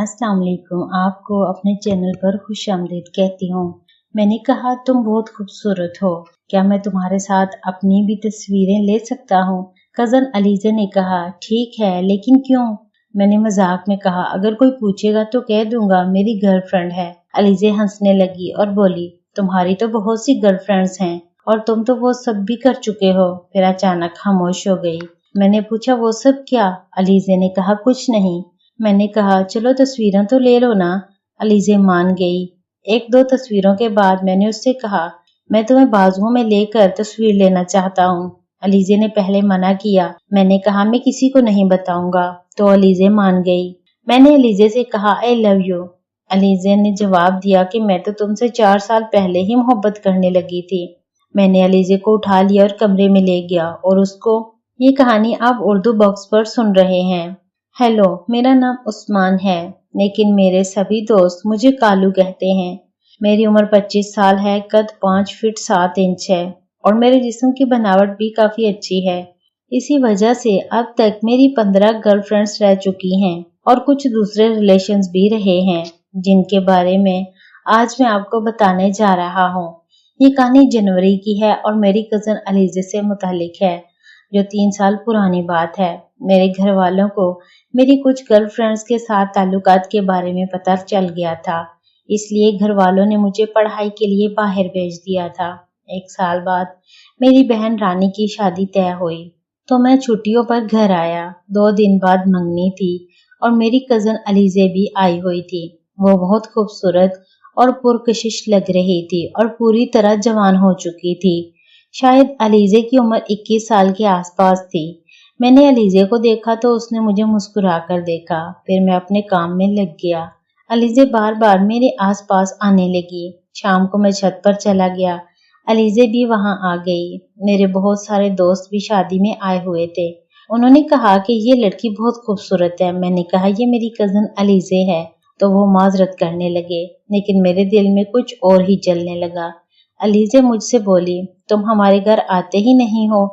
अस्सलाम वालेकुम। आपको अपने चैनल पर खुश आमदीद कहती हूँ। मैंने कहा तुम बहुत खूबसूरत हो, क्या मैं तुम्हारे साथ अपनी भी तस्वीरें ले सकता हूँ? कजन अलीजे ने कहा ठीक है, लेकिन क्यों? मैंने मजाक में कहा अगर कोई पूछेगा तो कह दूंगा मेरी गर्लफ्रेंड है। अलीजे हंसने लगी और बोली तुम्हारी तो बहुत सी गर्लफ्रेंड्स हैं और तुम तो वो सब भी कर चुके हो। फिर अचानक खामोश हो गई। मैंने पूछा वो सब क्या? अलीजे ने कहा कुछ नहीं। मैंने कहा चलो तस्वीरें तो ले लो ना। अलीजे मान गई। एक दो तस्वीरों के बाद मैंने उससे कहा मैं तुम्हें बाजुओं में लेकर तस्वीर लेना चाहता हूँ। अलीजे ने पहले मना किया। मैंने कहा मैं किसी को नहीं बताऊंगा, तो अलीजे मान गई। मैंने अलीजे से कहा आई लव यू। अलीजे ने जवाब दिया कि मैं तो तुमसे 4 साल पहले ही मोहब्बत करने लगी थी। मैंने अलीजे को उठा लिया और कमरे में ले गया और उसको ये कहानी आप उर्दू बॉक्स पर सुन रहे हैं। हेलो, मेरा नाम उस्मान है, लेकिन मेरे सभी दोस्त मुझे कालू कहते हैं। मेरी उम्र 25 साल है, कद 5 फीट 7 इंच है और मेरे जिस्म की बनावट भी काफी अच्छी है। इसी वजह से अब तक मेरी 15 गर्लफ्रेंड्स रह चुकी हैं और कुछ दूसरे रिलेशंस भी रहे हैं, जिनके बारे में आज मैं आपको बताने जा रहा हूँ। ये कहानी जनवरी की है और मेरी कजन अलीजे से मुतालिक है, जो 3 साल पुरानी बात है। मेरे घर वालों को मेरी कुछ गर्लफ्रेंड्स के साथ ताल्लुकात के बारे में पता चल गया था, इसलिए घर वालों ने मुझे पढ़ाई के लिए बाहर भेज दिया था। 1 साल बाद मेरी बहन रानी की शादी तय हुई, तो मैं छुट्टियों पर घर आया। 2 दिन बाद मंगनी थी और मेरी कजन अलीजे भी आई हुई थी। वो बहुत खूबसूरत और पुरकशिश लग रही थी और पूरी तरह जवान हो चुकी थी। शायद अलीजे की उम्र 21 साल के आसपास थी। मैंने अलीजे को देखा तो उसने मुझे मुस्कुरा कर देखा। फिर मैं अपने काम में लग गया। अलीजे बार बार मेरे आसपास आने लगी। शाम को मैं छत पर चला गया। अलीजे भी वहां आ गई। मेरे बहुत सारे दोस्त भी शादी में आए हुए थे। उन्होंने कहा कि ये लड़की बहुत खूबसूरत है। मैंने कहा ये मेरी कजन अलीजे है, तो वो माजरत करने लगे, लेकिन मेरे दिल में कुछ और ही जलने लगा। अलीजे मुझसे बोली तुम हमारे घर आते ही नहीं हो।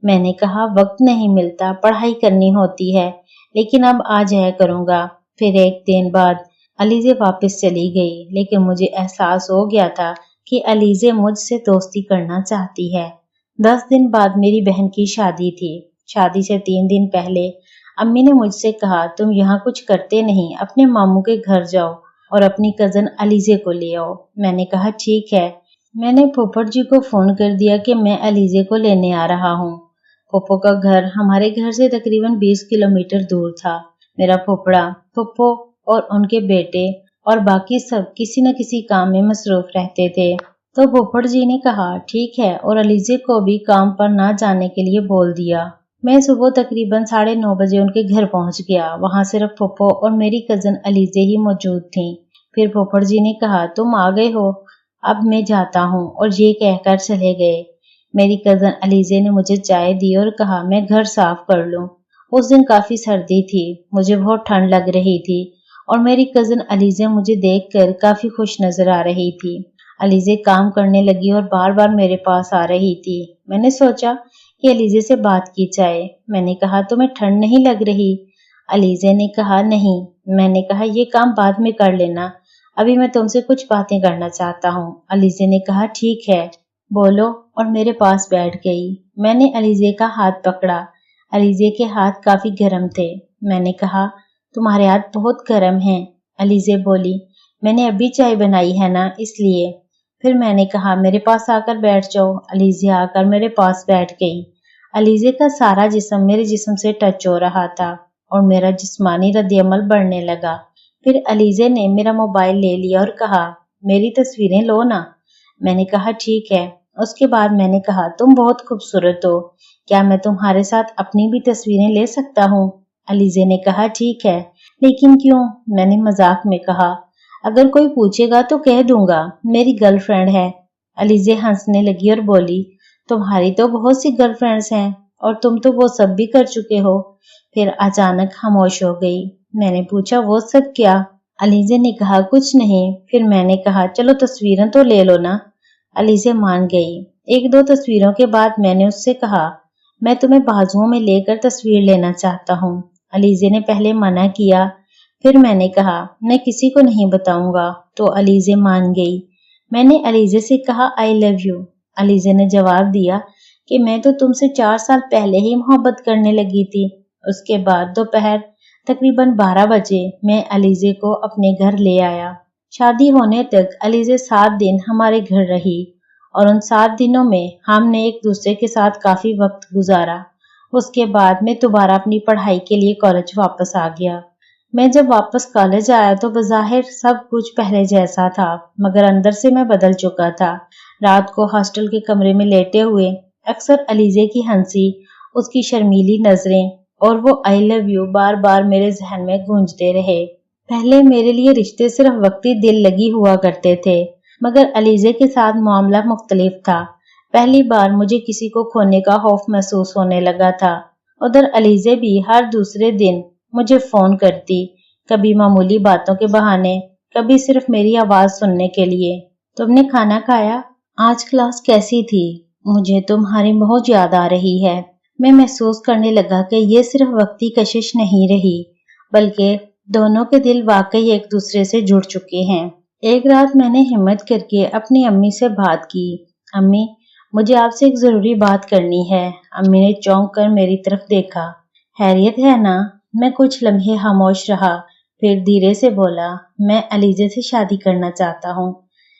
मैंने कहा वक्त नहीं मिलता, पढ़ाई करनी होती है, लेकिन अब आ जाया करूंगा। फिर 1 दिन बाद अलीजे वापस चली गई, लेकिन मुझे एहसास हो गया था कि अलीजे मुझसे दोस्ती करना चाहती है। 10 दिन बाद मेरी बहन की शादी थी। शादी से 3 दिन पहले अम्मी ने मुझसे कहा तुम यहाँ कुछ करते नहीं, अपने मामू के घर जाओ और अपनी कजन अलीजे को ले आओ। मैंने कहा ठीक है। मैंने फुफड़ जी को फोन कर दिया कि मैं अलीजे को लेने आ रहा हूँ। फुप्पो का घर हमारे घर से तकरीबन 20 किलोमीटर दूर था। मेरा फुफड़ा, फुप्पो और उनके बेटे और बाकी सब किसी न किसी काम में मसरूफ रहते थे, तो फुफड़ जी ने कहा ठीक है और अलीजे को भी काम पर ना जाने के लिए बोल दिया। मैं सुबह तकरीबन 9:30 बजे उनके घर पहुंच गया। वहां सिर्फ फुप्पो और मेरी कजन अलीजे ही मौजूद थी। फिर फुफड़ जी ने कहा तुम आ गए हो, अब मैं जाता हूँ, और ये कहकर चले गए। मेरी कजन अलीजे ने मुझे चाय दी और कहा मैं घर साफ कर लूं। उस दिन काफी सर्दी थी, मुझे बहुत ठंड लग रही थी और मेरी कजन अलीजे मुझे देखकर काफी खुश नजर आ रही थी। अलीजे काम करने लगी और बार बार मेरे पास आ रही थी। मैंने सोचा कि अलीजे से बात की जाए। मैंने कहा तुम्हें ठंड नहीं लग रही? अलीजे ने कहा नहीं। मैंने कहा ये काम बाद में कर लेना, अभी मैं तुमसे कुछ बातें करना चाहता हूँ। अलीजे ने कहा ठीक है, बोलो, और मेरे पास बैठ गई। मैंने अलीजे का हाथ पकड़ा। अलीजे के हाथ काफी गर्म थे। मैंने कहा तुम्हारे हाथ बहुत गर्म हैं। अलीजे बोली मैंने अभी चाय बनाई है ना, इसलिए। फिर मैंने कहा मेरे पास आकर बैठ जाओ। अलीजे आकर मेरे पास बैठ गई। अलीजे का सारा जिस्म मेरे जिस्म से टच हो रहा था और मेरा जिस्मानी रद्द-ए-अमल बढ़ने लगा। फिर अलीजे ने मेरा मोबाइल ले लिया और कहा मेरी तस्वीरें लो ना। मैंने कहा ठीक है। उसके बाद मैंने कहा तुम बहुत खूबसूरत हो, क्या मैं तुम्हारे साथ अपनी भी तस्वीरें ले सकता हूँ? अलीजे ने कहा ठीक है, लेकिन क्यों? मैंने मजाक में कहा अगर कोई पूछेगा तो कह दूंगा मेरी गर्लफ्रेंड है। अलीजे हंसने लगी और बोली तुम्हारी तो बहुत सी गर्लफ्रेंड्स हैं और तुम तो वो सब भी कर चुके हो। फिर अचानक खामोश हो गई। मैंने पूछा वो सब क्या? अलीजे ने कहा कुछ नहीं। फिर मैंने कहा चलो तस्वीरें तो ले लो ना। अलीजे मान गई। 1-2 तस्वीरों के बाद मैंने उससे कहा मैं तुम्हें बाजुओं में लेकर तस्वीर लेना चाहता हूँ। अलीजे ने पहले मना किया, फिर मैंने कहा मैं किसी को नहीं बताऊंगा, तो अलीजे मान गई। मैंने अलीजे से कहा आई लव यू। अलीजे ने जवाब दिया कि मैं तो तुमसे 4 साल पहले ही मोहब्बत करने लगी थी। उसके बाद दोपहर तकरीबन 12 बजे मैं अलीजे को अपने घर ले आया। शादी होने तक अलीजे 7 दिन हमारे घर रही और उन 7 दिनों में हमने एक दूसरे के साथ काफी वक्त गुजारा। उसके बाद मैं दोबारा अपनी पढ़ाई के लिए कॉलेज वापस आ गया। मैं जब वापस कॉलेज आया तो बज़ाहिर सब कुछ पहले जैसा था, मगर अंदर से मैं बदल चुका था। रात को हॉस्टल के कमरे में लेटे हुए अक्सर अलीजे की हंसी, उसकी शर्मीली नजरें और वो आई लव यू बार बार मेरे जहन में गूंजते रहे। पहले मेरे लिए रिश्ते सिर्फ वक्ती दिल लगी हुआ करते थे, मगर अलीजे के साथ मामला मुख्तलिफ था। पहली बार मुझे किसी को खोने का खौफ महसूस होने लगा था। उधर अलीजे भी हर दूसरे दिन मुझे फोन करती, कभी मामूली बातों के बहाने, कभी सिर्फ मेरी आवाज सुनने के लिए। तुमने खाना खाया? आज क्लास कैसी थी? मुझे तुम्हारी बहुत याद आ रही है। मैं महसूस करने लगा कि ये सिर्फ वक्ती कशिश नहीं रही, बल्कि दोनों के दिल वाकई एक दूसरे से जुड़ चुके हैं। एक रात मैंने हिम्मत करके अपनी अम्मी से बात की। अम्मी, मुझे आपसे एक जरूरी बात करनी है। अम्मी ने चौंक कर मेरी तरफ देखा। खैरियत है ना? मैं कुछ लम्हे खामोश रहा, फिर धीरे से बोला, मैं अलीजे से शादी करना चाहता हूँ।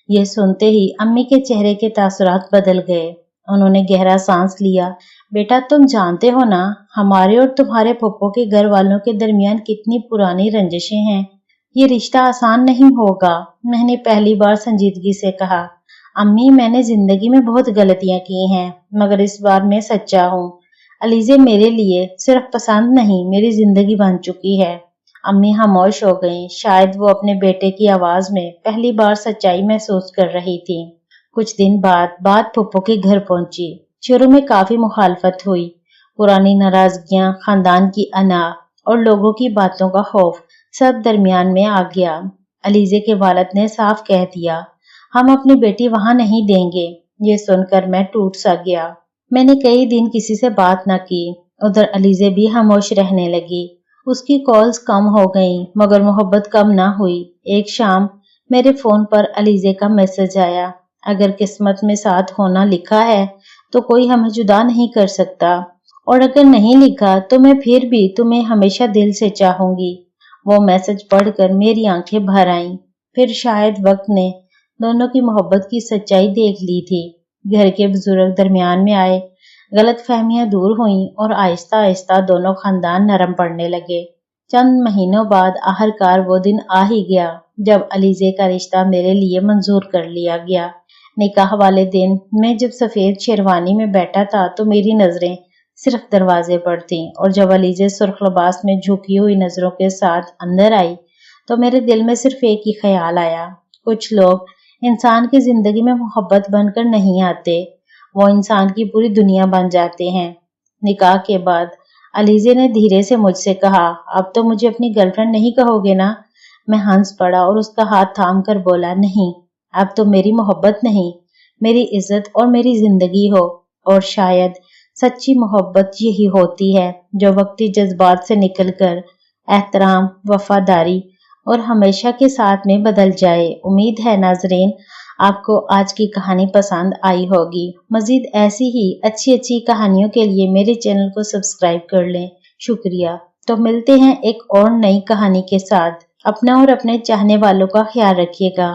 ये सुनते ही अम्मी के चेहरे के तासुरात बदल गए। उन्होंने गहरा सांस लिया। बेटा, तुम जानते हो ना, हमारे और तुम्हारे पप्पो के घर वालों के दरमियान कितनी पुरानी रंजिशें हैं। ये रिश्ता आसान नहीं होगा। मैंने पहली बार संजीदगी से कहा। अम्मी, मैंने जिंदगी में बहुत गलतियां की हैं, मगर इस बार मैं सच्चा हूँ। अलीजे मेरे लिए सिर्फ पसंद नहीं, मेरी जिंदगी बन चुकी है। अम्मी खामोश हो गईं। शायद वो अपने बेटे की आवाज में पहली बार सच्चाई महसूस कर रही थी। कुछ दिन बाद बात फूफो के घर पहुंची। शुरू में काफी मुखालफत हुई। पुरानी नाराजगियां, खानदान की अना और लोगों की बातों का खौफ सब दरमियान में आ गया। अलीजे के वालिद ने साफ कह दिया, हम अपनी बेटी वहां नहीं देंगे। ये सुनकर मैं टूट सा गया। मैंने कई दिन किसी से बात न की। उधर अलीजे भी खामोश रहने लगी। उसकी कॉल्स कम हो गईं, मगर मोहब्बत कम ना हुई। एक शाम मेरे फोन पर अलीजे का मैसेज आया, अगर किस्मत में साथ होना लिखा है तो कोई हमें जुदा नहीं कर सकता, और अगर नहीं लिखा तो मैं फिर भी तुम्हें हमेशा दिल से चाहूंगी। वो मैसेज पढ़कर मेरी आंखें भर आईं। फिर शायद वक्त ने दोनों की मोहब्बत की सच्चाई देख ली थी। घर के बुजुर्ग दरमियान में आए, गलत फहमियां दूर हुईं और आहिस्ता आहिस्ता दोनों खानदान नरम पड़ने लगे। चंद महीनों बाद आखिरकार वो दिन आ ही गया जब अलीजे का रिश्ता मेरे लिए मंजूर कर लिया गया। निकाह वाले दिन मैं जब सफेद शेरवानी में बैठा था तो मेरी नजरें सिर्फ दरवाजे पर थीं, और जब अलीजे सुर्ख लिबास में झुकी हुई नजरों के साथ अंदर आई तो मेरे दिल में सिर्फ एक ही ख्याल आया, कुछ लोग इंसान की जिंदगी में मोहब्बत बनकर नहीं आते, वो इंसान की पूरी दुनिया बन जाते हैं। निकाह के बाद अलीजे ने धीरे से मुझसे कहा, अब तो मुझे अपनी गर्लफ्रेंड नहीं कहोगे ना? मैं हंस पड़ा और उसका हाथ थाम कर बोला, नहीं, अब तो मेरी मोहब्बत नहीं, मेरी इज्जत और मेरी जिंदगी हो। और शायद सच्ची मोहब्बत यही होती है जो वक्ती जज्बात से निकलकर एहतराम, वफादारी और हमेशा के साथ में बदल जाए। उम्मीद है नाजरीन आपको आज की कहानी पसंद आई होगी। मजीद ऐसी ही अच्छी अच्छी कहानियों के लिए मेरे चैनल को सब्सक्राइब कर लें। शुक्रिया। तो मिलते हैं एक और नई कहानी के साथ। अपना और अपने चाहने वालों का ख्याल रखिएगा।